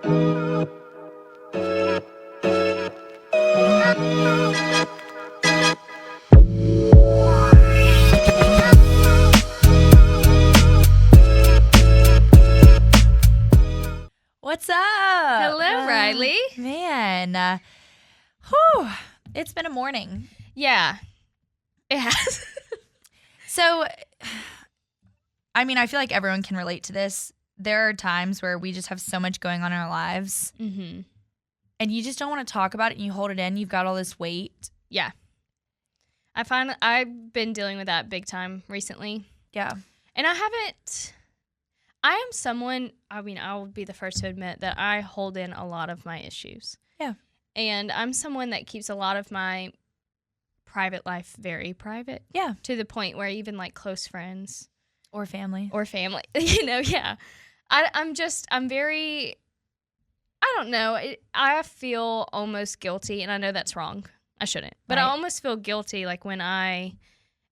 What's up? Hello, Riley. Man, it's been a morning. Yeah, it has. So, I mean, I feel like everyone can relate to this. There are times where we just have so much going on in our lives, Mm-hmm. and you just don't want to talk about it, and you hold it in. You've got all this weight. Yeah. I find I've been dealing with that big time recently. Yeah. And I am someone, I mean, I'll be the first to admit that I hold in a lot of my issues. Yeah. And I'm someone that keeps a lot of my private life very private. Yeah. To the point where even like close friends Or family. yeah. I'm very, I don't know. I feel almost guilty, and I know that's wrong. I shouldn't. But Right. I almost feel guilty like when I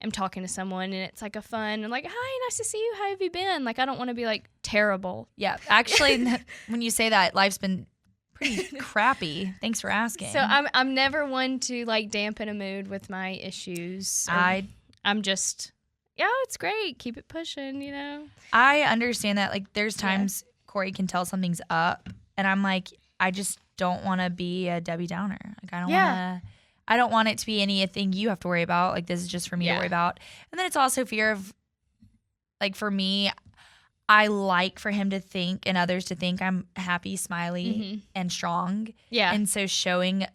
am talking to someone and it's like a fun and like, hi, nice to see you. How have you been? Like, I don't want to be like terrible. Yeah. Actually, when you say that, life's been pretty crappy. Thanks for asking. So I'm never one to like dampen a mood with my issues. I'm just, yeah, it's great. Keep it pushing, you know? I understand that. Like, there's times Corey can tell something's up, and I'm like, I just don't want to be a Debbie Downer. Like, I don't want it to be anything you have to worry about. Like, this is just for me to worry about. And then it's also fear of, like, for me, I like for him to think and others to think I'm happy, smiley, and strong. Yeah. And so showing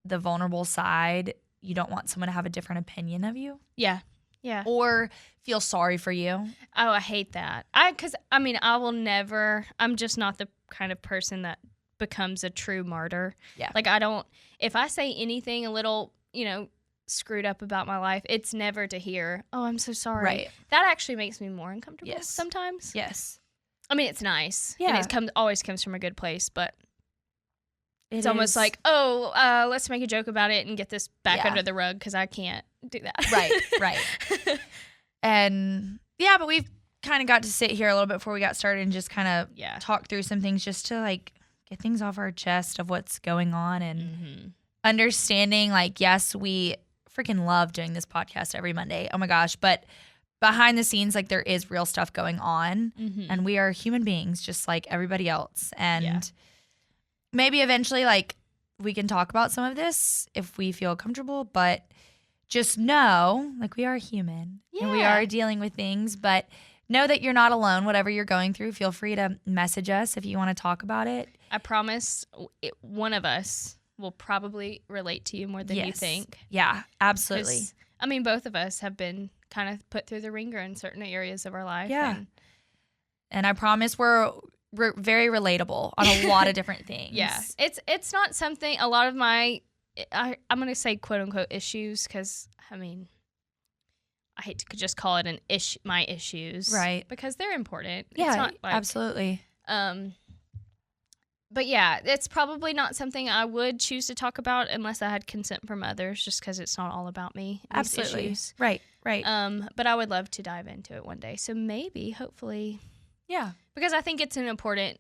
the vulnerable side, you don't want someone to have a different opinion of you. Yeah. Yeah. Or feel sorry for you. Oh, I hate that. Because I will never, I'm just not the kind of person that becomes a true martyr. Yeah. Like, if I say anything a little, screwed up about my life, it's never to hear, oh, I'm so sorry. Right. That actually makes me more uncomfortable sometimes. Yes. I mean, it's nice. Yeah. And it always comes from a good place, but it's It almost is. like, let's make a joke about it and get this back under the rug because I can't do that. Right. And yeah, but we've kind of got to sit here a little bit before we got started and just kind of talk through some things just to like get things off our chest of what's going on and understanding like, yes, we freaking love doing this podcast every Monday. Oh my gosh. But behind the scenes, like there is real stuff going on and we are human beings just like everybody else. And maybe eventually like we can talk about some of this if we feel comfortable, but just know, like, we are human and we are dealing with things, but know that you're not alone. Whatever you're going through, feel free to message us if you want to talk about it. I promise one of us will probably relate to you more than you think. Yeah, absolutely. I mean, both of us have been kind of put through the ringer in certain areas of our life. Yeah. And I promise we're very relatable on a lot of different things. Yeah. It's not something, a lot of I'm going to say quote unquote issues because, I mean, I hate to just call it my issues. Right. Because they're important. Yeah, it's not like, absolutely. But yeah, it's probably not something I would choose to talk about unless I had consent from others just because it's not all about me. Absolutely. Issues. Right. But I would love to dive into it one day. So maybe, hopefully. Yeah. Because I think it's an important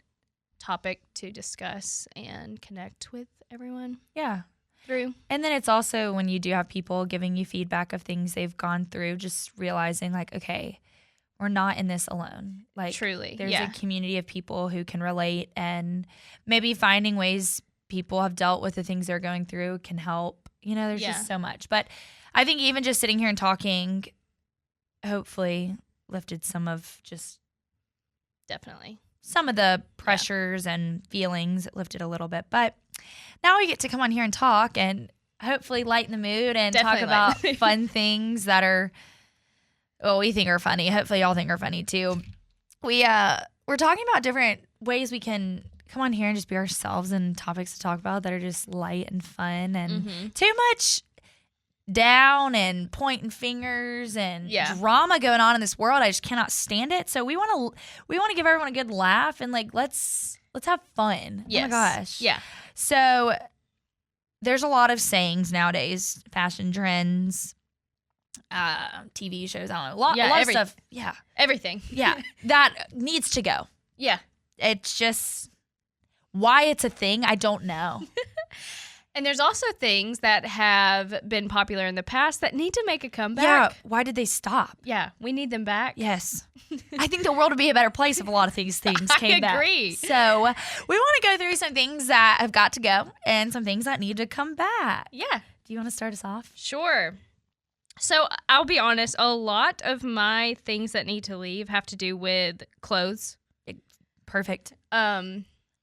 topic to discuss and connect with everyone. Yeah. Through. And then it's also when you do have people giving you feedback of things they've gone through, just realizing like, okay, we're not in this alone. Like truly, there's a community of people who can relate, and maybe finding ways people have dealt with the things they're going through can help. There's just so much. But I think even just sitting here and talking, hopefully lifted some of just definitely some of the pressures and feelings. It lifted a little bit, but now we get to come on here and talk and hopefully lighten the mood and talk about fun things that are, we think are funny. Hopefully y'all think are funny too. We're talking about different ways we can come on here and just be ourselves and topics to talk about that are just light and fun and too much down and pointing fingers and drama going on in this world. I just cannot stand it. So we want to give everyone a good laugh and like let's have fun. Yes. Oh my gosh. Yeah. So there's a lot of sayings nowadays, fashion trends, TV shows, I don't know, a lot of stuff. Yeah. Everything. Yeah. That needs to go. Yeah. It's just, Why it's a thing, I don't know. And there's also things that have been popular in the past that need to make a comeback. Yeah, why did they stop? Yeah, we need them back. Yes. I think the world would be a better place if a lot of things came back. I agree. So we want to go through some things that have got to go and some things that need to come back. Yeah. Do you want to start us off? Sure. So I'll be honest, a lot of my things that need to leave have to do with clothes. Perfect.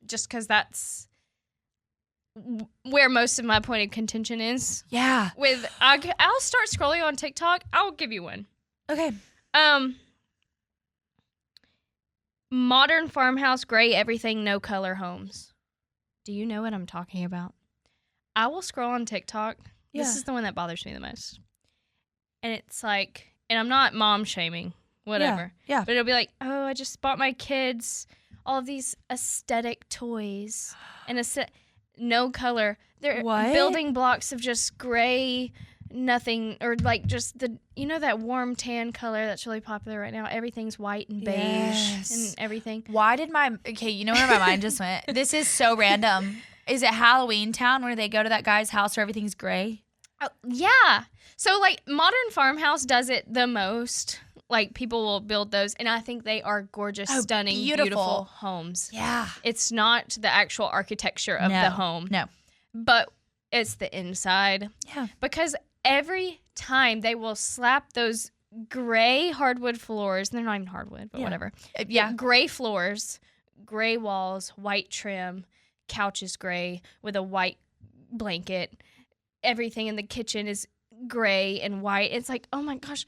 Just because that's where most of my point of contention is. Yeah. I'll start scrolling on TikTok. I'll give you one. Okay. Modern farmhouse, gray everything, no color homes. Do you know what I'm talking about? I will scroll on TikTok. Yeah. This is the one that bothers me the most. And it's like, and I'm not mom shaming, whatever. Yeah. But it'll be like, oh, I just bought my kids all of these aesthetic toys and no color. They're building blocks of just gray, nothing, or like just that warm tan color that's really popular right now. Everything's white and beige and everything. Why did you know where my mind just went? This is so random. Is it Halloween Town where they go to that guy's house where everything's gray? Oh, yeah. So like Modern Farmhouse does it the most. Like people will build those, and I think they are gorgeous, stunning, beautiful homes. Yeah. It's not the actual architecture of the home. No. But it's the inside. Yeah. Because every time they will slap those gray hardwood floors, they're not even hardwood, but whatever. Yeah. Gray floors, gray walls, white trim, couches gray with a white blanket. Everything in the kitchen is gray and white. It's like, oh my gosh.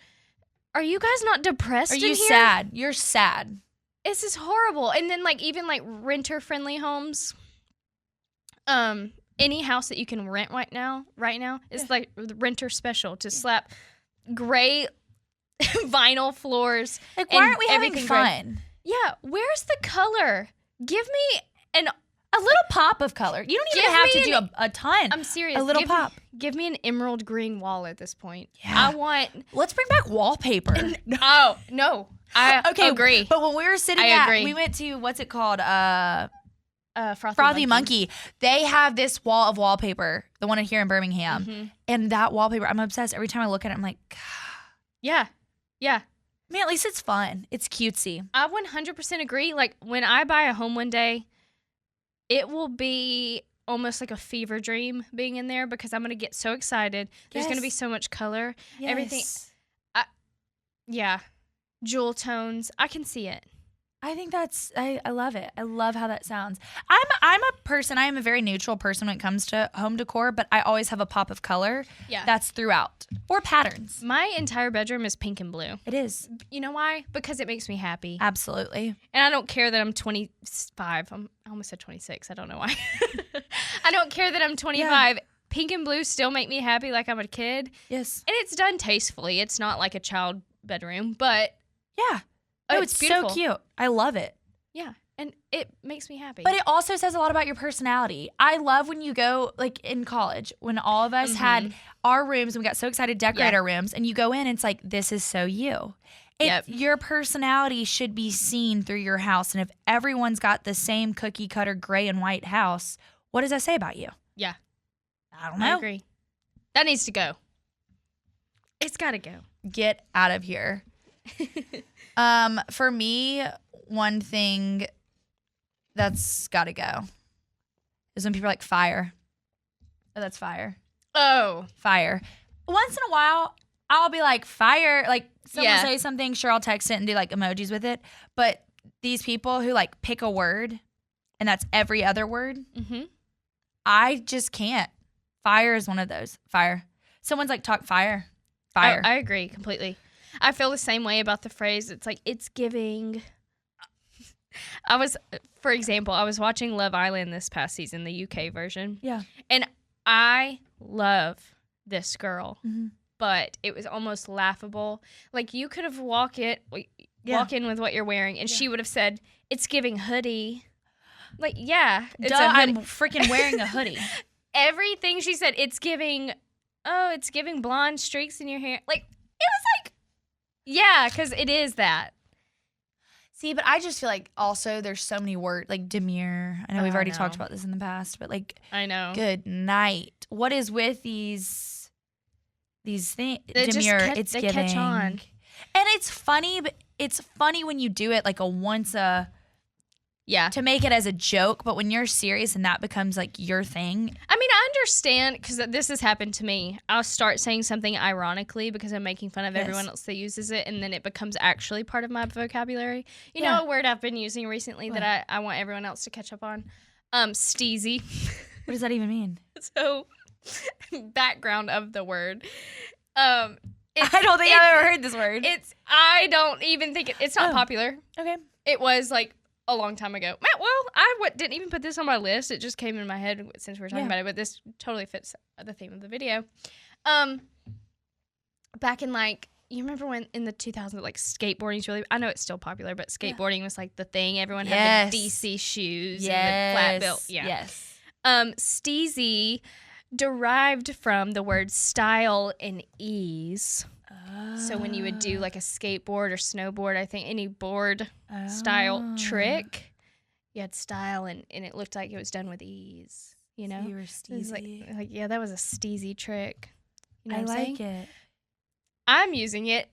Are you guys not depressed in here? Are you sad? You're sad. This is horrible. And then even renter-friendly homes. Any house that you can rent right now is like the renter special to slap gray vinyl floors. Like, why aren't we having fun? Gray. Yeah, where's the color? Give me a little pop of color. You don't even have to do a ton. I'm serious. A little pop. Give me an emerald green wall at this point. Yeah. Let's bring back wallpaper. Oh, no. I agree. But when we were sitting we went to, what's it called? Frothy Monkey. They have this wall of wallpaper, the one here in Birmingham. Mm-hmm. And that wallpaper, I'm obsessed. Every time I look at it, I'm like, God. Yeah. Yeah. Man, at least it's fun. It's cutesy. I 100% agree. Like, when I buy a home one day, it will be almost like a fever dream being in there because I'm going to get so excited. There's going to be so much color. Yes. Everything. Jewel tones. I can see it. I think I love it. I love how that sounds. I'm a person, I am a very neutral person when it comes to home decor, but I always have a pop of color that's throughout. Or patterns. My entire bedroom is pink and blue. It is. You know why? Because it makes me happy. Absolutely. And I don't care that I'm 25. I almost said 26. I don't know why. I don't care that I'm 25. Yeah. Pink and blue still make me happy like I'm a kid. Yes. And it's done tastefully. It's not like a child bedroom, but... Yeah. Oh, it's beautiful. So cute. I love it. Yeah. And it makes me happy. But it also says a lot about your personality. I love when you go, like in college, when all of us had our rooms and we got so excited to decorate our rooms, and you go in and it's like, this is so you. Your personality should be seen through your house. And if everyone's got the same cookie cutter gray and white house, what does that say about you? Yeah. I don't know. I agree. That needs to go. It's got to go. Get out of here. For me, one thing that's got to go is when people are like, fire. Oh, that's fire. Oh. Fire. Once in a while, I'll be like, fire. Like, someone say something, sure, I'll text it and do like emojis with it. But these people who like pick a word and that's every other word, I just can't. Fire is one of those. Fire. Someone's like, talk fire. Fire. I agree completely. I feel the same way about the phrase. It's like, it's giving. For example, I was watching Love Island this past season, the UK version. Yeah. And I love this girl, but it was almost laughable. Like, you could have walk in with what you're wearing, and she would have said, it's giving hoodie. Like, yeah. It's I'm freaking wearing a hoodie. Everything she said, it's giving blonde streaks in your hair. Like, it was like, yeah, because it is that. See, but I just feel like also there's so many words, like demure. I know we've already talked about this in the past, but like, I know. Good night. What is with these things? They Demure, they catch on. And it's funny, but it's funny when you do it like to make it as a joke, but when you're serious and that becomes like your thing. I mean, I understand because this has happened to me. I'll start saying something ironically because I'm making fun of everyone else that uses it, and then it becomes actually part of my vocabulary. You know a word I've been using recently that I want everyone else to catch up on? Steezy. What does that even mean? So, background of the word. I don't think I've ever heard this word. I don't even think it's not popular. Okay. It was like a long time ago. Well, I didn't even put this on my list. It just came in my head since we were talking about it, but this totally fits the theme of the video. Back in like, you remember when in the 2000s, like skateboarding's really, I know it's still popular, but skateboarding was like the thing. Everyone had the DC shoes and the flat bill. Yeah. Yes. Steezy derived from the word style and ease. So when you would do like a skateboard or snowboard, I think any board style trick, you had style and it looked like it was done with ease, you know? So you were steezy. Like, yeah, that was a steezy trick. You know I what I'm like saying? it. I'm using it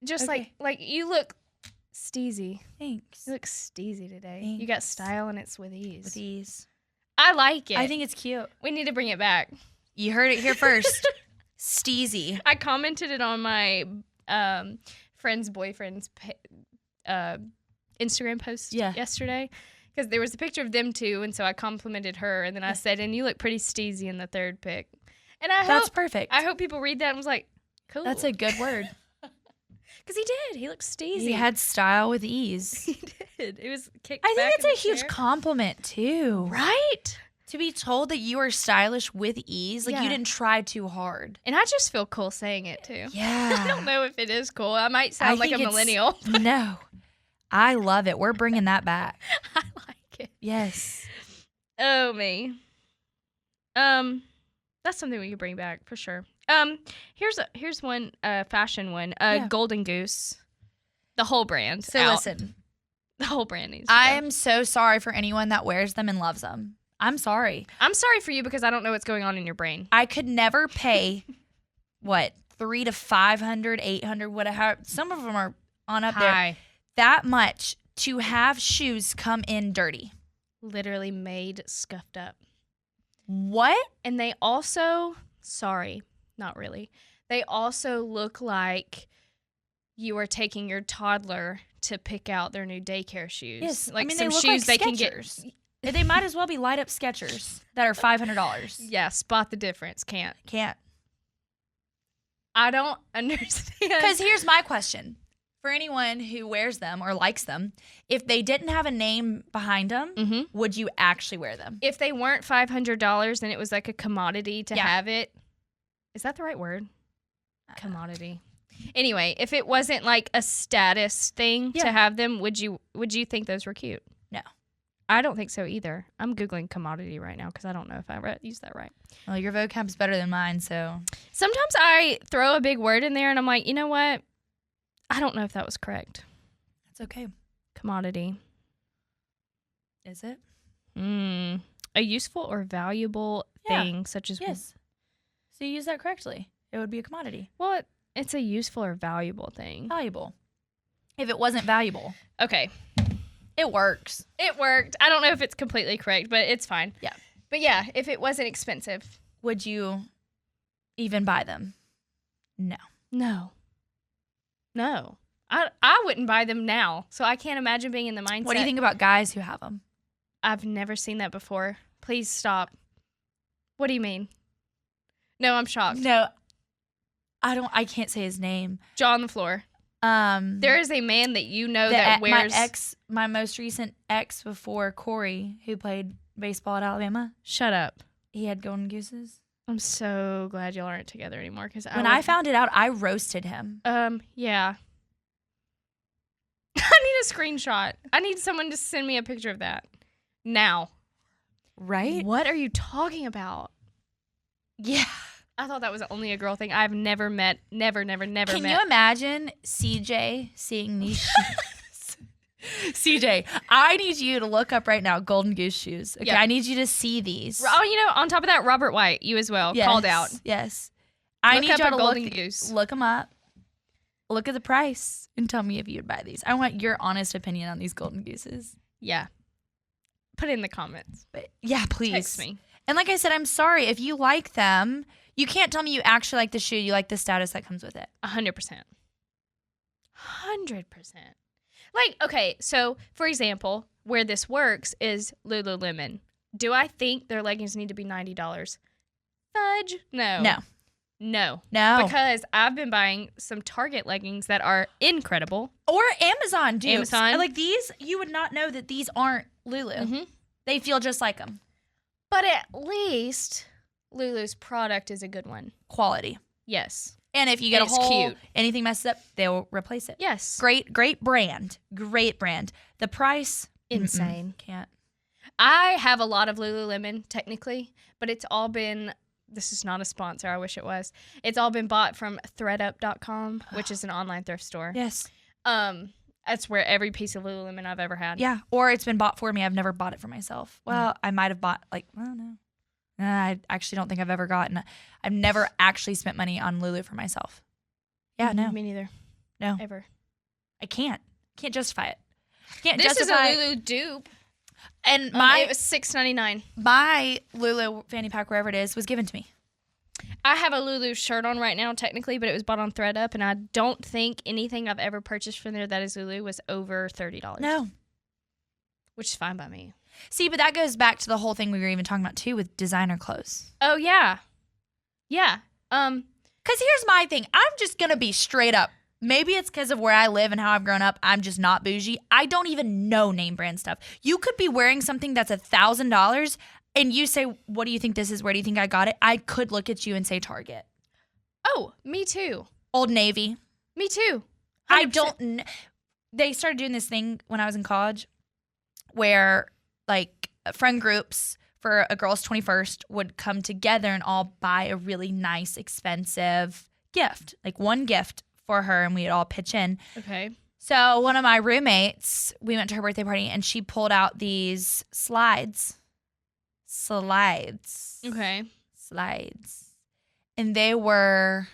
just like you look steezy. Thanks. You look steezy today. Thanks. You got style and it's with ease. With ease. I like it. I think it's cute. We need to bring it back. You heard it here first. Steezy. I commented it on my friend's boyfriend's Instagram post yesterday because there was a picture of them two, and so I complimented her, and then I said, "And you look pretty steezy in the third pic." And that's perfect. I hope people read that and was like, "Cool." That's a good word. Because he did. He looked steezy. He had style with ease. He did. It was kicked. I think back it's a huge compliment too, right? To be told that you are stylish with ease, like you didn't try too hard. And I just feel cool saying it too. Yeah. I don't know if it is cool. I might sound like a millennial. No. I love it. We're bringing that back. I like it. Yes. Oh, me. That's something we could bring back for sure. Here's one fashion one. Golden Goose. The whole brand. So listen. The whole brand needs I am so sorry for anyone that wears them and loves them. I'm sorry. I'm sorry for you because I don't know what's going on in your brain. I could never pay, what, $300 to $500, $800, whatever. Some of them are on up there. That much to have shoes come in dirty. Literally made scuffed up. What? And they also, sorry, not really. They also look like you are taking your toddler to pick out their new daycare shoes. Yes, like I mean, some they look shoes like they Skechers. can get. They might as well be light up Skechers that are $500. Yeah, spot the difference. Can't. I don't understand. Because here's my question. For anyone who wears them or likes them, if they didn't have a name behind them, would you actually wear them? If they weren't $500 and it was like a commodity to have it. Is that the right word? Commodity. Anyway, if it wasn't like a status thing to have them, would you think those were cute? No. I don't think so either. I'm Googling commodity right now because I don't know if I used that right. Well, your vocab's better than mine, so. Sometimes I throw a big word in there and I'm like, you know what? I don't know if that was correct. That's okay. Commodity. Is it? A useful or valuable thing such as... Yes. So you use that correctly. It would be a commodity. Well, it's a useful or valuable thing. Valuable. If it wasn't valuable. Okay. It works. It worked. I don't know if it's completely correct, but it's fine. Yeah. But yeah, if it wasn't expensive. Would you even buy them? No. No. I wouldn't buy them now, so I can't imagine being in the mindset. What do you think about guys who have them? I've never seen that before. Please stop. What do you mean? No, I'm shocked. No. I can't say his name. Jaw on the floor. There is a man that you know that wears... My most recent ex before Corey, who played baseball at Alabama. Shut up. He had golden gooses. I'm so glad y'all aren't together anymore. Because when I found it out, I roasted him. Yeah. I need a screenshot. I need someone to send me a picture of that. Now. Right? What are you talking about? Yeah. I thought that was only a girl thing. I've never met, never met. Can you imagine CJ seeing these shoes? CJ, I need you to look up right now Golden Goose shoes. Okay, Yeah. I need you to see these. Oh, on top of that, Robert White, you as well, called out. Yes. I need you to Golden Goose. Look them up. Look at the price and tell me if you'd buy these. I want your honest opinion on these Golden Gooses. Yeah. Put it in the comments. But yeah, please. Text me. And like I said, I'm sorry if you like them. You can't tell me you actually like the shoe. You like the status that comes with it. 100%. 100%. Like, okay, so for example, where this works is Lululemon. Do I think their leggings need to be $90? Fudge? No. Because I've been buying some Target leggings that are incredible. Or Amazon, dude. Amazon. Like these, you would not know that these aren't Lulu. Mm-hmm. They feel just like them. But at least Lulu's product is a good one. Quality. Yes. And if you get a hole, cute. Anything messes up, they'll replace it. Yes. Great brand. Great brand. The price? Insane. Can't. I have a lot of Lululemon, technically, but it's all been, this is not a sponsor, I wish it was. It's all been bought from threadup.com, which is an online thrift store. Yes. That's where every piece of Lululemon I've ever had. Yeah. Or it's been bought for me. I've never bought it for myself. Well, I might have bought, I don't know. I actually don't think I've ever gotten. I've never actually spent money on Lulu for myself. Yeah, no. Me neither. No. Ever. I can't justify it. This is a Lulu dupe. And it was $6.99. My Lulu fanny pack, wherever it is, was given to me. I have a Lulu shirt on right now, technically, but it was bought on ThreadUp, and I don't think anything I've ever purchased from there that is Lulu was over $30. No. Which is fine by me. See, but that goes back to the whole thing we were even talking about, too, with designer clothes. Oh, yeah. Yeah. Because here's my thing. I'm just going to be straight up. Maybe it's because of where I live and how I've grown up. I'm just not bougie. I don't even know name brand stuff. You could be wearing something that's $1,000 and you say, what do you think this is? Where do you think I got it? I could look at you and say Target. Oh, me too. Old Navy. Me too. 100%. I don't. They started doing this thing when I was in college where like friend groups for a girl's 21st would come together and all buy a really nice, expensive gift, like one gift for her, and we'd all pitch in. Okay. So one of my roommates, we went to her birthday party, and she pulled out these slides. Okay. Slides. And they were,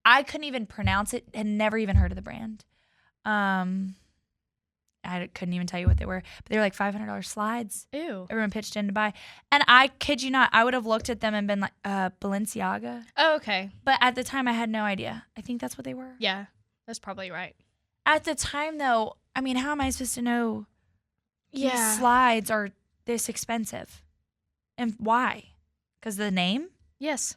I couldn't even pronounce it, had never even heard of the brand. I couldn't even tell you what they were, but they were like $500 slides. Ew. Everyone pitched in to buy. And I kid you not, I would have looked at them and been like, Balenciaga. Oh, okay. But at the time, I had no idea. I think that's what they were. Yeah, that's probably right. At the time, though, I mean, how am I supposed to know these Yeah. slides are this expensive? And why? Because the name? Yes.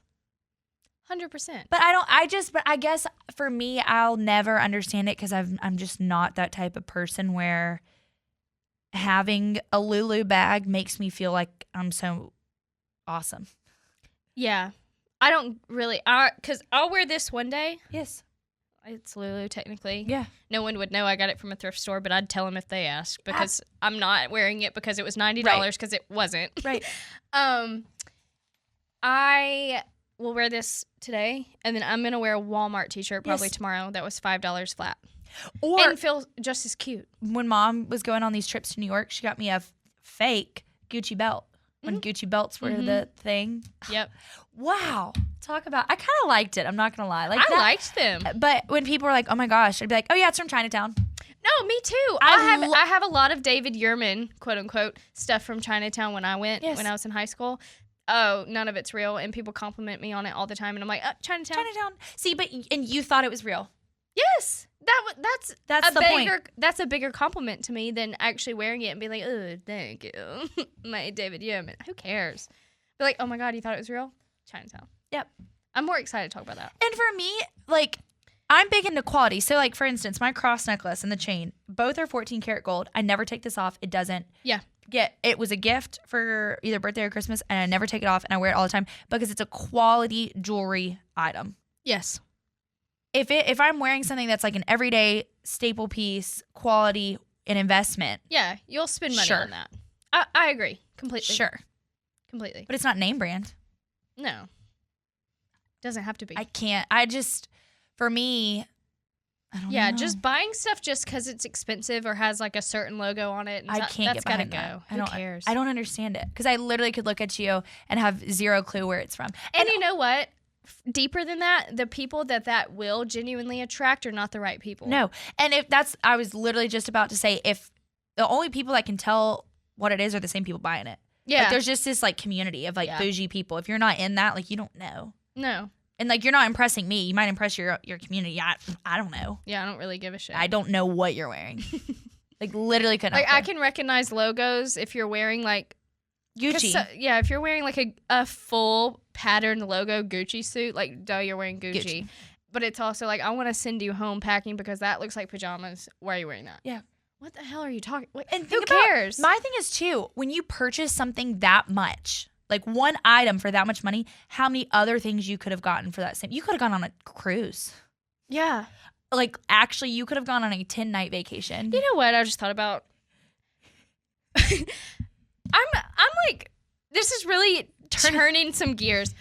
100%. But I guess for me, I'll never understand it because I'm just not that type of person where having a Lulu bag makes me feel like I'm so awesome. Yeah. I don't really, because I'll wear this one day. Yes. It's Lulu, technically. Yeah. No one would know I got it from a thrift store, but I'd tell them if they asked because I'm not wearing it because it was $90 because it wasn't. Right. I will wear this today, and then I'm going to wear a Walmart t-shirt probably tomorrow. That was $5 flat. And feel just as cute. When Mom was going on these trips to New York, she got me a fake Gucci belt. When Gucci belts were the thing. Yep. Wow. Talk about, I kind of liked it. I'm not going to lie. I liked them. But when people were like, oh my gosh, I'd be like, oh yeah, it's from Chinatown. No, me too. I have a lot of David Yurman, quote unquote, stuff from Chinatown when I went, when I was in high school. Oh, none of it's real. And people compliment me on it all the time. And I'm like, Chinatown. See, and you thought it was real. Yes. That's the point. That's a bigger compliment to me than actually wearing it and being like, oh, thank you. My David Yurman. Who cares? But like, oh my God, you thought it was real? Chinatown. Yep. I'm more excited to talk about that. And for me, like, I'm big into quality. So like, for instance, my cross necklace and the chain, both are 14 karat gold. I never take this off. It doesn't. Yeah. It was a gift for either birthday or Christmas, and I never take it off, and I wear it all the time because it's a quality jewelry item. Yes. If I'm wearing something that's like an everyday staple piece, quality, and investment. Yeah, you'll spend money on that. I agree completely. Sure. Completely. But it's not name brand. No. Doesn't have to be. I can't. For me, I don't know. Just buying stuff just because it's expensive or has like a certain logo on it. I can't get behind that. Who cares? I don't understand it because I literally could look at you and have zero clue where it's from. And you know what? Deeper than that, the people that will genuinely attract are not the right people. No. And I was literally just about to say, if the only people that can tell what it is are the same people buying it. Yeah. Like, there's just this like community of like bougie people. If you're not in that, like, you don't know. No. And like, you're not impressing me. You might impress your community. I don't know. Yeah, I don't really give a shit. I don't know what you're wearing. Like, literally couldn't. Like, I can recognize logos if you're wearing like Gucci. If you're wearing like a full patterned logo Gucci suit, like, duh, you're wearing Gucci. But it's also like, I want to send you home packing because that looks like pajamas. Why are you wearing that? Yeah. What the hell are you talking? And who cares? My thing is too, when you purchase something that much, like one item for that much money, how many other things you could have gotten for that same? You could have gone on a cruise. Yeah. Like, actually, you could have gone on a 10-night vacation. You know what? I just thought about. I'm like, this is really turning some gears.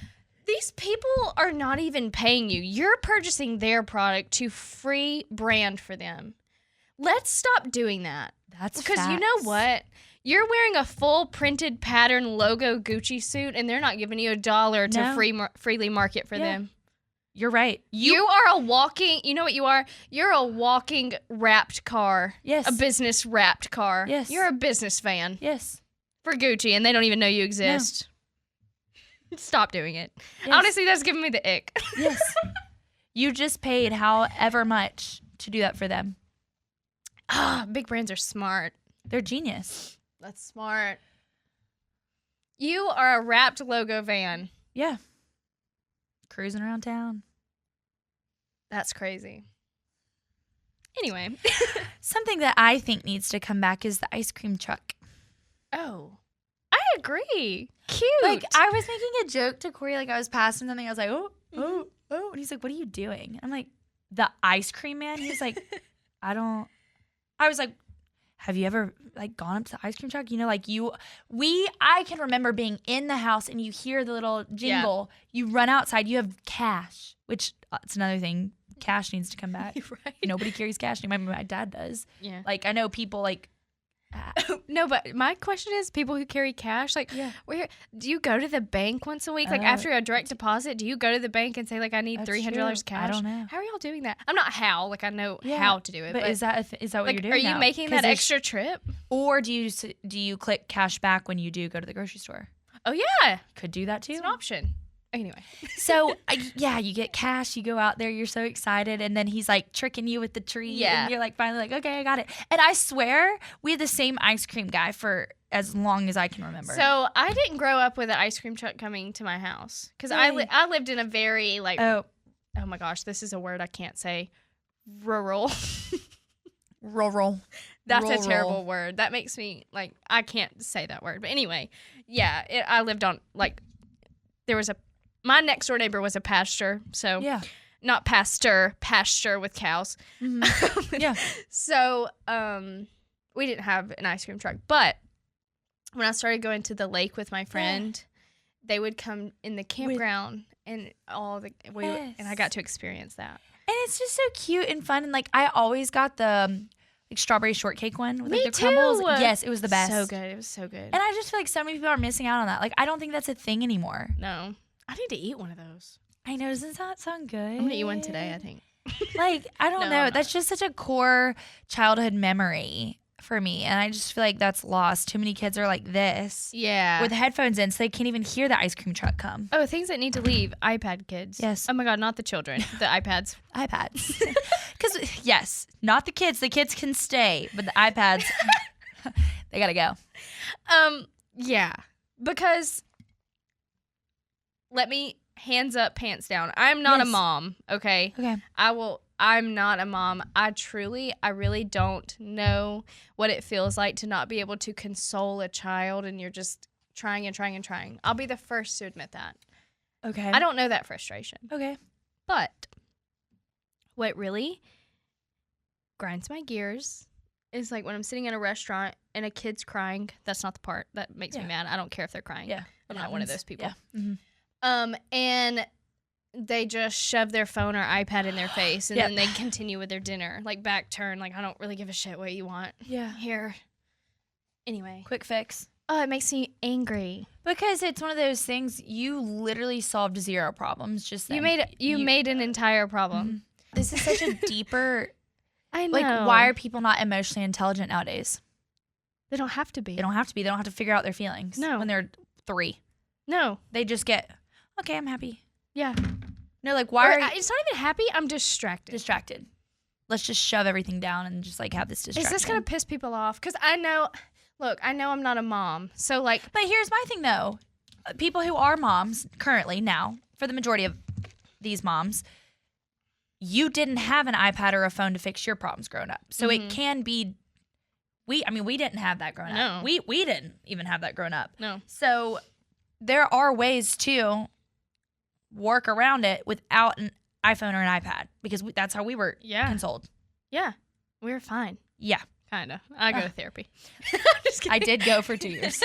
These people are not even paying you. You're purchasing their product to free brand for them. Let's stop doing that. That's because facts. You know what? You're wearing a full printed pattern logo Gucci suit, and they're not giving you $1 to freely market for them. You're right. You are a walking, you know what you are? You're a walking wrapped car. Yes. A business wrapped car. Yes. You're a business fan. Yes. For Gucci, and they don't even know you exist. No. Stop doing it. Yes. Honestly, that's giving me the ick. Yes. You just paid however much to do that for them. Big brands are smart. They're genius. That's smart. You are a wrapped logo van. Yeah. Cruising around town. That's crazy. Anyway. Something that I think needs to come back is the ice cream truck. Oh. I agree. Cute. Like, I was making a joke to Corey, like I was passing something. I was like, oh. And he's like, what are you doing? I'm like, the ice cream man? He was like, I was like, have you ever like gone up to the ice cream truck? You know, like I can remember being in the house and you hear the little jingle. Yeah. You run outside, you have cash, which it's another thing. Cash needs to come back. Right. Nobody carries cash anymore. My dad does. Yeah. Like, I know people like. No, but my question is, people who carry cash, like, where do you go to the bank once a week? Like, after a direct deposit, do you go to the bank and say, like, I need $300 cash? I don't know. How are y'all doing that? I'm not how. Like, I know how to do it. But is that what like, you're doing? Are you making that extra trip? Or do you click cash back when you do go to the grocery store? Oh yeah, could do that too. It's an option. Anyway, so you get cash, you go out there, you're so excited, and then he's like tricking you with the tree, and you're like finally like, okay, I got it. And I swear we had the same ice cream guy for as long as I can remember. So I didn't grow up with an ice cream truck coming to my house because I lived in a very like oh my gosh, this is a word I can't say, rural. That's a terrible word. That makes me like I can't say that word. But anyway, I lived on like there was my next door neighbor was a pasture, so not pasture with cows. Mm-hmm. So we didn't have an ice cream truck, but when I started going to the lake with my friend, they would come in the campground and and I got to experience that. And it's just so cute and fun, and like I always got the like strawberry shortcake one with like the crumbles. Yes, it was the best. So good. It was so good. And I just feel like so many people are missing out on that. Like I don't think that's a thing anymore. No. I need to eat one of those. I know. Doesn't that sound good? I'm going to eat one today, I think. Like, I don't know. That's just such a core childhood memory for me. And I just feel like that's lost. Too many kids are like this. Yeah. With headphones in so they can't even hear the ice cream truck come. Oh, things that need to leave. iPad kids. Yes. Oh my God, not the children. The iPads. iPads. Because, yes, not the kids. The kids can stay. But the iPads, they got to go. Yeah. Because... Let me hands up, pants down. I'm not a mom, okay? Okay. I'm not a mom. I really don't know what it feels like to not be able to console a child and you're just trying and trying and trying. I'll be the first to admit that. Okay. I don't know that frustration. Okay. But what really grinds my gears is like when I'm sitting in a restaurant and a kid's crying. That's not the part that makes me mad. I don't care if they're crying. Yeah. I'm not one of those people. Yeah. Mm-hmm. And they just shove their phone or iPad in their face and then they continue with their dinner. Like back turn. Like, I don't really give a shit what you want. Yeah. Here. Anyway. Quick fix. Oh, it makes me angry. Because it's one of those things, you literally solved 0 problems just then. You made an entire problem. Mm-hmm. This is such a deeper... I know. Like, why are people not emotionally intelligent nowadays? They don't have to be. They don't have to be. They don't have to figure out their feelings. No. When they're 3. No. They just get, okay, I'm happy. Yeah. No, like, why are you... It's not even happy. I'm distracted. Distracted. Let's just shove everything down and just, like, have this distraction. Is this going to piss people off? Because I know I'm not a mom. So, like... But here's my thing, though. People who are moms currently now, for the majority of these moms, you didn't have an iPad or a phone to fix your problems growing up. So it can be... we didn't have that growing up. We didn't even have that growing up. No. So there are ways to work around it without an iPhone or an iPad because that's how we were consoled. Yeah. We were fine. Yeah. Kind of. I go to therapy. Just kidding. I did go for 2 years.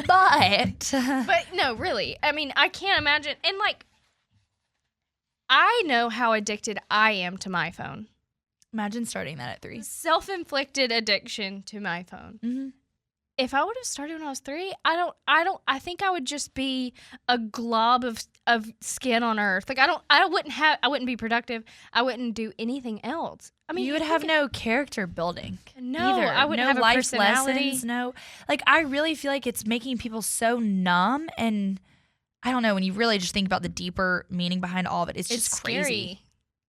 But no, really. I mean, I can't imagine. And like, I know how addicted I am to my phone. Imagine starting that at 3. Self-inflicted addiction to my phone. Mm-hmm. If I would have started when I was 3, I think I would just be a glob of skin on earth. Like I wouldn't be productive. I wouldn't do anything else. I mean, you would have no character building. No, either. I wouldn't no have a life personality. Lessons, no, like I really feel like it's making people so numb, and I don't know, when you really just think about the deeper meaning behind all of it, it's just scary. Crazy.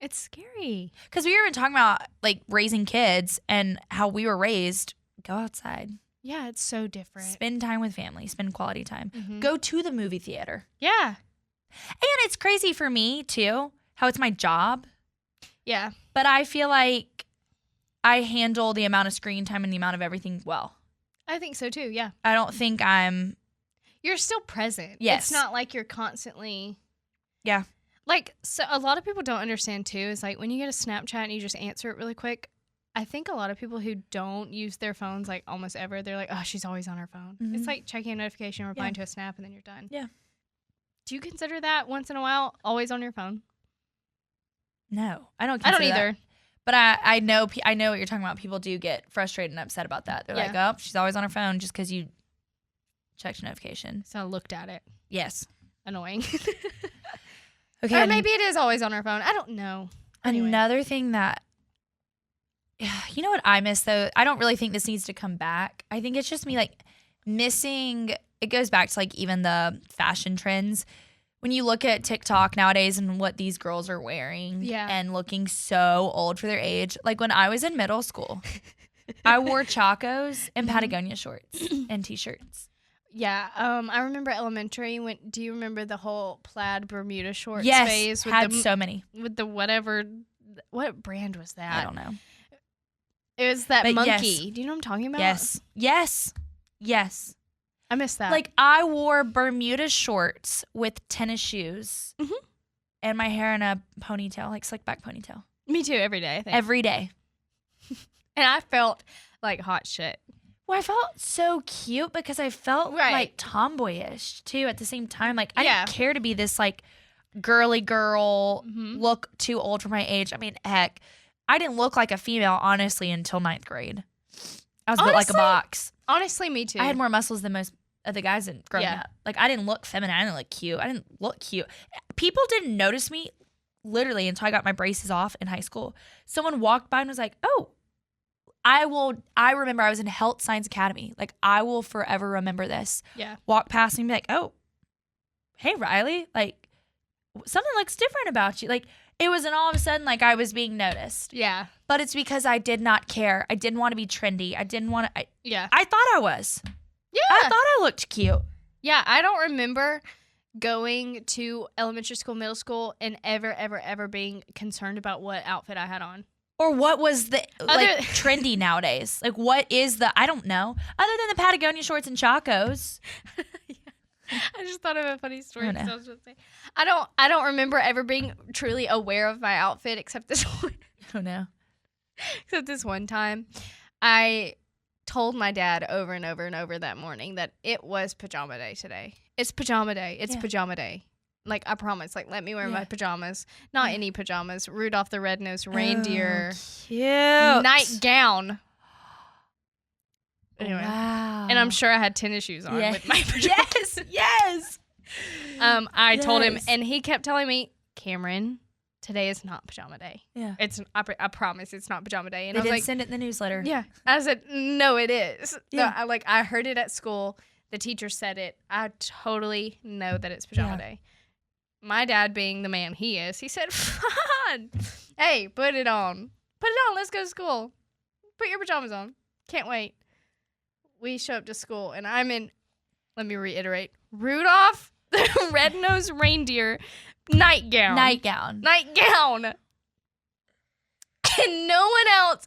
It's scary. Because we were even talking about like raising kids and how we were raised. Go outside. Yeah, it's so different. Spend time with family. Spend quality time. Mm-hmm. Go to the movie theater. Yeah. And it's crazy for me too, how it's my job. Yeah. But I feel like I handle the amount of screen time and the amount of everything well. I think so too, yeah. I don't think You're still present. Yes. It's not like you're constantly... Yeah. Like, so a lot of people don't understand too, is like when you get a Snapchat and you just answer it really quick, I think a lot of people who don't use their phones like almost ever, they're like, oh, she's always on her phone. Mm-hmm. It's like checking a notification, replying to a snap, and then you're done. Yeah. Do you consider that once in a while always on your phone? No, I don't I don't either. That. But I know what you're talking about. People do get frustrated and upset about that. They're like, oh, she's always on her phone just because you checked a notification. So I looked at it. Yes. Annoying. Okay. Or maybe it is always on her phone. I don't know. Anyway. Another thing that, you know what I miss though? I don't really think this needs to come back. I think it's just me like missing, it goes back to like even the fashion trends. When you look at TikTok nowadays and what these girls are wearing and looking so old for their age. Like when I was in middle school, I wore Chacos and Patagonia shorts and t-shirts. Yeah, I remember elementary. Do you remember the whole plaid Bermuda shorts phase? Yes, had so many. With the what brand was that? I don't know. It was that but monkey. Yes. Do you know what I'm talking about? Yes. I missed that. Like I wore Bermuda shorts with tennis shoes and my hair in a ponytail, like slick back ponytail. Me too, every day, I think. Every day. And I felt like hot shit. Well, I felt so cute because I felt like tomboyish too at the same time. Like I didn't care to be this like girly girl, look too old for my age. I mean, heck, I didn't look like a female, honestly, until 9th grade. I was built like a box. Honestly, me too. I had more muscles than most of the guys growing up. Like I didn't look feminine. I didn't look cute. I didn't look cute. People didn't notice me literally until I got my braces off in high school. Someone walked by and was like, oh, I remember I was in Health Science Academy. Like, I will forever remember this. Yeah. Walk past me and be like, oh, hey, Riley. Like, something looks different about you. Like, it was, and all of a sudden, like, I was being noticed. Yeah. But it's because I did not care. I didn't want to be trendy. I didn't want to. Yeah. I thought I was. Yeah. I thought I looked cute. Yeah. I don't remember going to elementary school, middle school, and ever being concerned about what outfit I had on. Or what was the trendy nowadays? Like what is I don't know. Other than the Patagonia shorts and Chacos. I just thought of a funny story. Oh, no. I was just saying. I don't remember ever being truly aware of my outfit except this one. Oh no. Except this one time. I told my dad over and over and over that morning that it was pajama day today. It's pajama day. It's pajama day. Like, I promise. Like, let me wear my pajamas. Not any pajamas. Rudolph the Red-Nosed Reindeer. Cute. Nightgown. Anyway. Wow. And I'm sure I had tennis shoes on with my pajamas. Yes. I told him, and he kept telling me, Cameron, today is not pajama day. Yeah. I promise it's not pajama day. And They I was didn't like, send it in the newsletter. yeah. I said, no, it is. Yeah. No, I heard it at school. The teacher said it. I totally know that it's pajama day. My dad, being the man he is, he said, fine. Hey, put it on. Put it on. Let's go to school. Put your pajamas on. Can't wait. We show up to school, and I'm in, let me reiterate, Rudolph the Red-Nosed Reindeer nightgown. Nightgown. And no one else.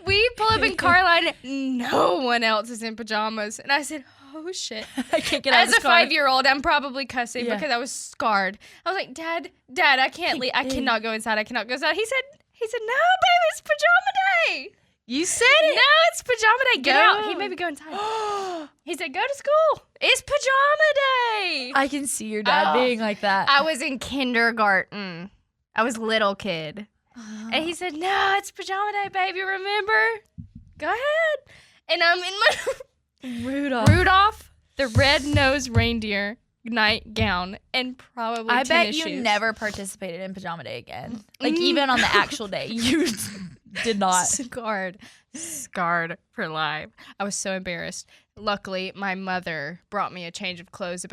We pull up in car line. No one else is in pajamas. And I said, oh, shit. I can't get out As of the a 5-year-old, I'm probably cussing because I was scarred. I was like, Dad, I can't leave. I cannot go inside. I cannot go inside. He said, no, baby, it's pajama day. You said it. No, it's pajama day. Get out. He made me go inside. He said, go to school. It's pajama day. I can see your dad being like that. I was in kindergarten. I was little kid. And he said, no, it's pajama day, baby. Remember? Go ahead. And I'm in my Rudolph the Red-Nosed Reindeer nightgown and probably I bet you shoes. never participated in pajama day again. Like even on the actual day, you did not. Scarred for life. I was so embarrassed. Luckily, my mother brought me a change of clothes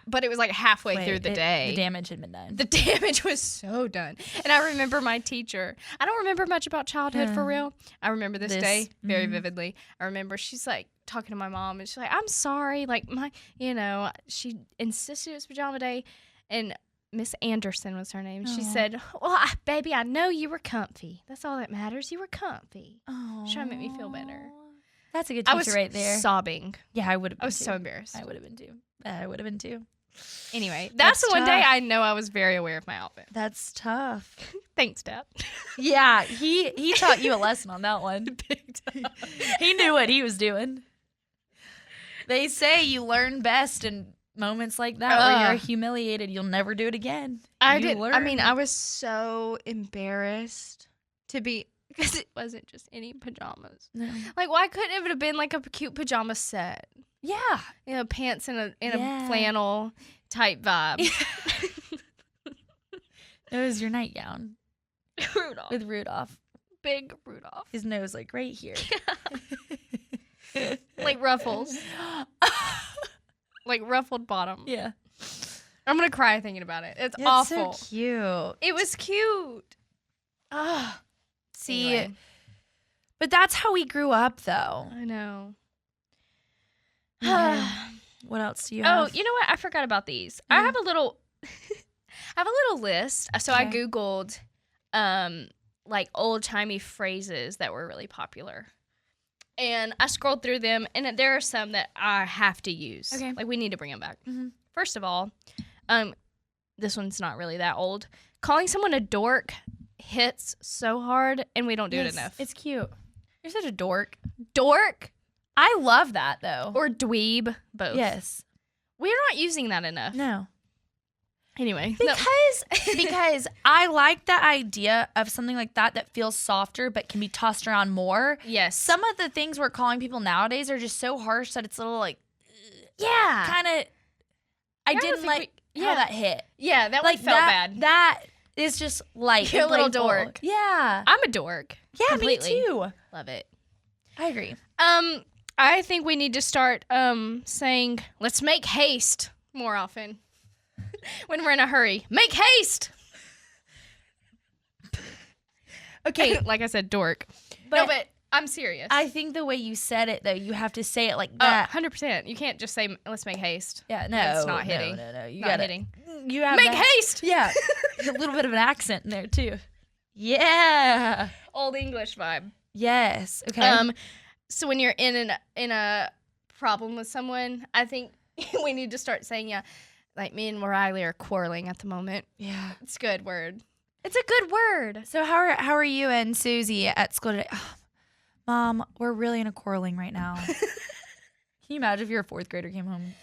but it was like halfway through the day. The damage had been done. The damage was so done. And I remember my teacher. I don't remember much about childhood for real. I remember this day very vividly. I remember she's like talking to my mom and she's like, I'm sorry. Like she insisted it was pajama day. And Miss Anderson was her name. She said, well, baby, I know you were comfy. That's all that matters. You were comfy. She's trying to make me feel better. That's a good teacher right there. Sobbing. Yeah, I would have been. I was so embarrassed. I would have been too. Anyway, that's the one day I know I was very aware of my outfit. That's tough. Thanks, Dad. Yeah, he taught you a lesson on that one. Big time. He knew what he was doing. They say you learn best in moments like that where you're humiliated. You'll never do it again. I was so embarrassed to be, because it wasn't just any pajamas. No. Like, why couldn't it have been like a cute pajama set? Yeah. Pants and a flannel type vibe. It was your nightgown. Rudolph. With Rudolph. Big Rudolph. His nose like right here. Like ruffles. Like ruffled bottom. Yeah. I'm going to cry thinking about it. It's awful. So cute. It was cute. See, anyway. But that's how we grew up, though. I know. What else do you have? Oh, you know what? I forgot about these. I have a little list. So I Googled like old-timey phrases that were really popular. And I scrolled through them, and there are some that I have to use. Okay. Like, we need to bring them back. Mm-hmm. First of all, this one's not really that old. Calling someone a dork hits so hard, and we don't do it enough. It's cute. You're such a dork. Dork? I love that, though. Or dweeb, both. Yes. We're not using that enough. No. Anyway. Because I like the idea of something like that feels softer but can be tossed around more. Yes. Some of the things we're calling people nowadays are just so harsh that it's a little like, kind of, I didn't like how that hit. Yeah, that like felt bad. That is just like a little dork. Yeah. I'm a dork. Yeah, completely. Me too. Love it. I agree. I think we need to start saying, let's make haste more often. When we're in a hurry. Make haste! Okay. Like I said, dork. But I'm serious. I think the way you said it, though, you have to say it like that. 100%. You can't just say, let's make haste. Yeah, no. It's not hitting. No. You not hitting. You have make haste! Yeah. A little bit of an accent in there, too. Yeah. Old English vibe. Yes. Okay. So when you're in a problem with someone, I think we need to start saying, like me and Riley are quarreling at the moment. Yeah. It's a good word. It's a good word. So how are you and Susie at school today? Oh, Mom, we're really in a quarreling right now. Can you imagine if your fourth grader came home?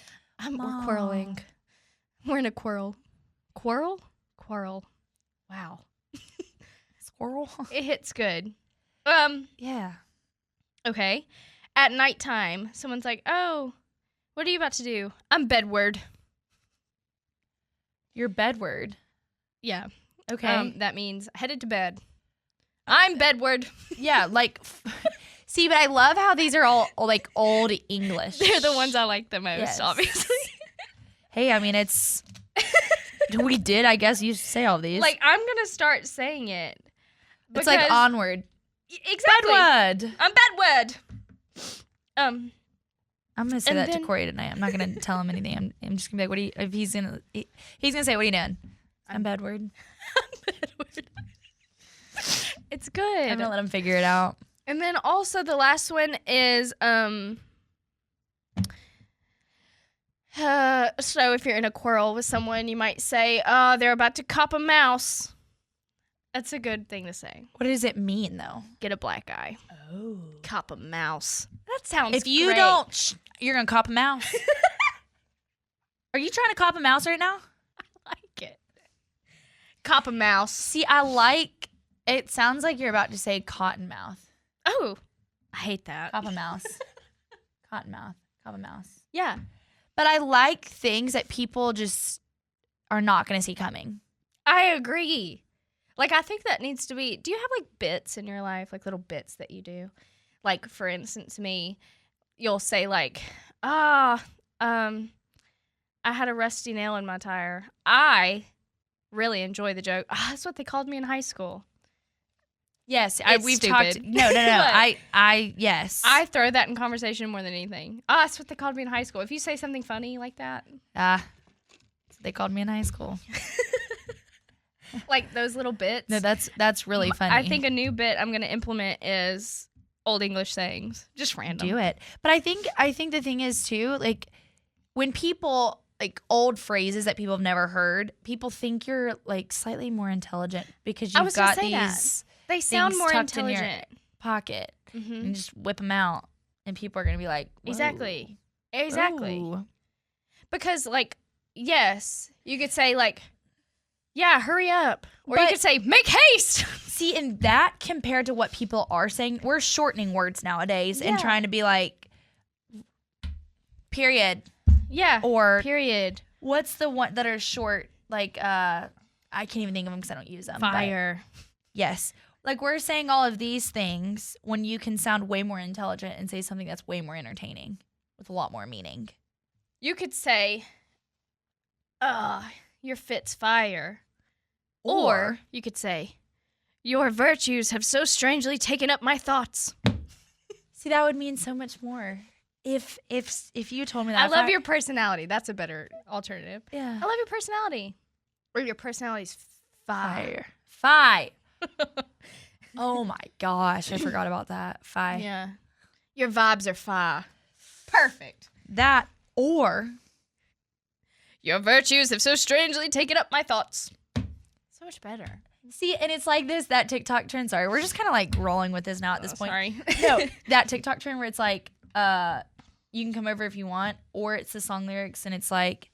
We're quarreling. We're in a quarrel. Quarrel? Quarrel. Wow. Squirrel? It hits good. Yeah. Okay. At nighttime, someone's like, oh, what are you about to do? I'm bedward. You're bedward. Yeah. Okay. That means headed to bed. I'm bedward. Yeah, like, see, but I love how these are all like old English. They're the ones I like the most, obviously. Hey, I mean, we did, I guess, used to say all these. Like, I'm going to start saying it. It's like onward. Exactly. Bedward. I'm bedward. I'm gonna say that to Corey tonight. I'm not gonna tell him anything. I'm just gonna be like, "What are you?" If he's gonna say, "What are you doing?" I'm bedward. I'm bedward. It's good. I'm gonna let him figure it out. And then also the last one is so if you're in a quarrel with someone, you might say, "Oh, they're about to cop a mouse." That's a good thing to say. What does it mean, though? Get a black eye. Oh. Cop a mouse. That sounds If you great. don't, you're going to cop a mouse. Are you trying to cop a mouse right now? I like it. Cop a mouse. See, it sounds like you're about to say cottonmouth. Oh, I hate that. Cop a mouse. Cottonmouth. Cop a mouse. Yeah. But I like things that people just are not going to see coming. I agree. Like, I think that needs to be, do you have, like, bits in your life? Like, little bits that you do? Like, for instance, me, you'll say, like, I had a rusty nail in my tire. I really enjoy the joke. That's what they called me in high school. Yes, we've stupid. talked. No. Yes. I throw that in conversation more than anything. That's what they called me in high school. If you say something funny like that. They called me in high school. Like those little bits. No, that's really funny. I think a new bit I'm going to implement is old English sayings. Just random. Do it. But I think the thing is too, like when people like old phrases that people have never heard, people think you're like slightly more intelligent because you've got these. They sound more tucked intelligent. in your pocket, mm-hmm. and just whip them out, and people are gonna be like, whoa. Exactly. Ooh. Because like, yes, you could say like, yeah, hurry up, or you could say make haste. See, and that compared to what people are saying, we're shortening words nowadays and trying to be like, period. Yeah. Or period. What's the one that are short? Like, I can't even think of them because I don't use them. Fire. Yes. Like, we're saying all of these things when you can sound way more intelligent and say something that's way more entertaining with a lot more meaning. You could say, your fit's fire. Or you could say, your virtues have so strangely taken up my thoughts. See, that would mean so much more. If you told me that. I love your personality. That's a better alternative. Yeah. I love your personality. Or your personality's fire. Fire. Oh my gosh, I forgot about that. Fire. Yeah. Your vibes are fire. Perfect. That or your virtues have so strangely taken up my thoughts. So much better. See, and it's like that TikTok trend. Sorry, we're just kind of like rolling with this now at this point. Sorry. No, that TikTok trend where it's like, you can come over if you want, or it's the song lyrics and it's like,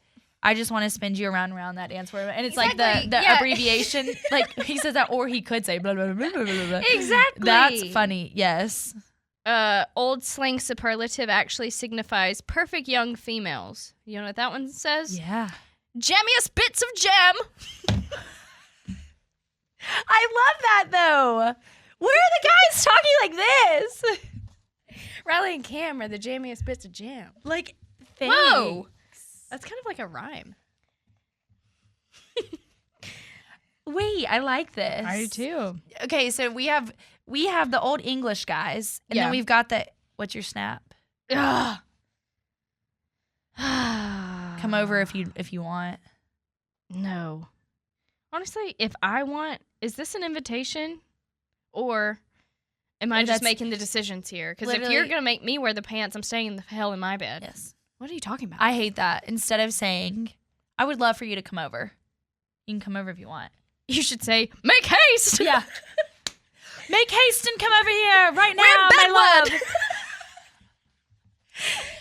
I just want to spin you around and around that dance floor. And it's like the abbreviation. Like he says that, or he could say blah, blah, blah, blah, blah, blah. Exactly. That's funny. Yes. Old slang superlative actually signifies perfect young females. You know what that one says? Yeah. Jammiest bits of jam. I love that though. Where are the guys talking like this? Riley and Cam are the jammiest bits of jam. Like, thanks. Whoa. That's kind of like a rhyme. Wait, I like this. I do too. Okay, so we have the old English guys, and then we've got the what's your snap? Ugh. Come over if you want. No. Honestly, if I want, is this an invitation? Or am I just making the decisions here? Because if you're going to make me wear the pants, I'm staying in the hell in my bed. Yes. What are you talking about? I hate that. Instead of saying, I would love for you to come over. You can come over if you want. You should say, make haste! Yeah. Make haste and come over here right now, we're my love.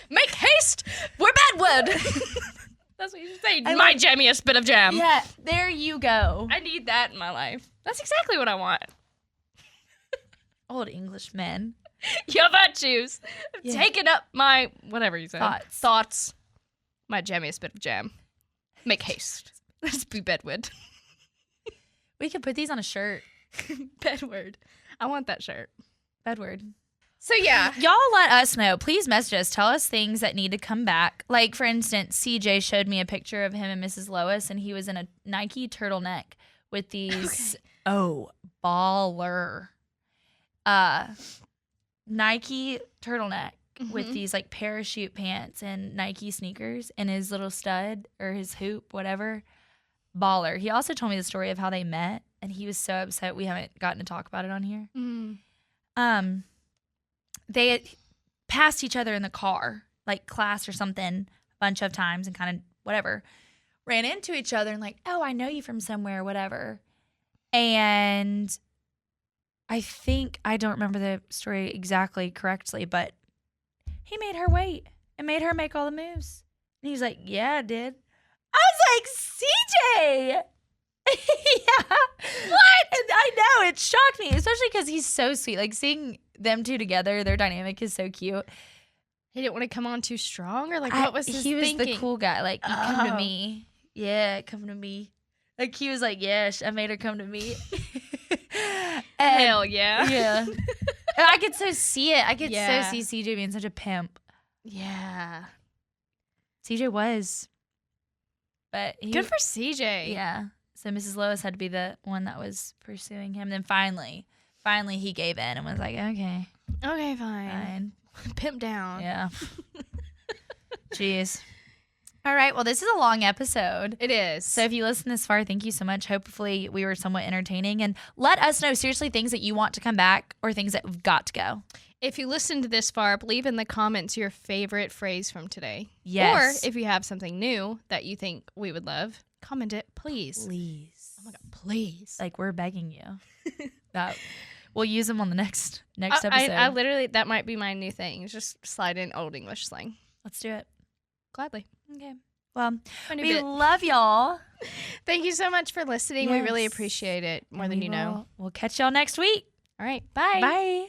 Make haste! We're bedward! That's what you should say. My jammiest bit of jam. Yeah, there you go. I need that in my life. That's exactly what I want. Old English men. Your virtues. Taking up my, whatever you said. Thoughts. My jammiest bit of jam. Make haste. Let's be bedward. We could put these on a shirt. Bedward. I want that shirt. Bedward. So yeah. Y'all let us know. Please message us. Tell us things that need to come back. Like, for instance, CJ showed me a picture of him and Mrs. Lois, and he was in a Nike turtleneck with these, baller. Nike turtleneck with these like parachute pants and Nike sneakers and his little stud or his hoop, whatever. Baller. He also told me the story of how they met, and he was so upset we haven't gotten to talk about it on here. They had passed each other in the car, like class or something, a bunch of times, and kind of whatever. Ran into each other and like, oh, I know you from somewhere, whatever. And I think, I don't remember the story exactly correctly, but he made her wait and made her make all the moves. And he was like, yeah, I did. I was like, CJ! Yeah. What? And I know, it shocked me, especially because he's so sweet. Like, seeing them two together, their dynamic is so cute. He didn't want to come on too strong? Or like, what was his He was thinking? the cool guy. Like, you come to me. Yeah, come to me. Like, he was like, yeah, I made her come to me. Hell yeah. Yeah. And I could so see it. I could so see CJ being such a pimp. Yeah. CJ was. But good for CJ. Yeah. So Mrs. Lois had to be the one that was pursuing him. Then finally he gave in and was like, okay. Okay, fine. Pimp down. Yeah. Jeez. All right. Well, this is a long episode. It is. So if you listen this far, thank you so much. Hopefully we were somewhat entertaining. And let us know, seriously, things that you want to come back or things that we've got to go. If you listened this far, leave in the comments your favorite phrase from today. Yes. Or if you have something new that you think we would love, comment it, please. Please. Oh my God, please. Like, we're begging you. We'll use them on the next episode. I literally, that might be my new thing. Just slide in old English slang. Let's do it. Gladly. Okay. Well, we love y'all. Thank you so much for listening. Yes. We really appreciate it more than you know. We'll catch y'all next week. All right. Bye. Bye.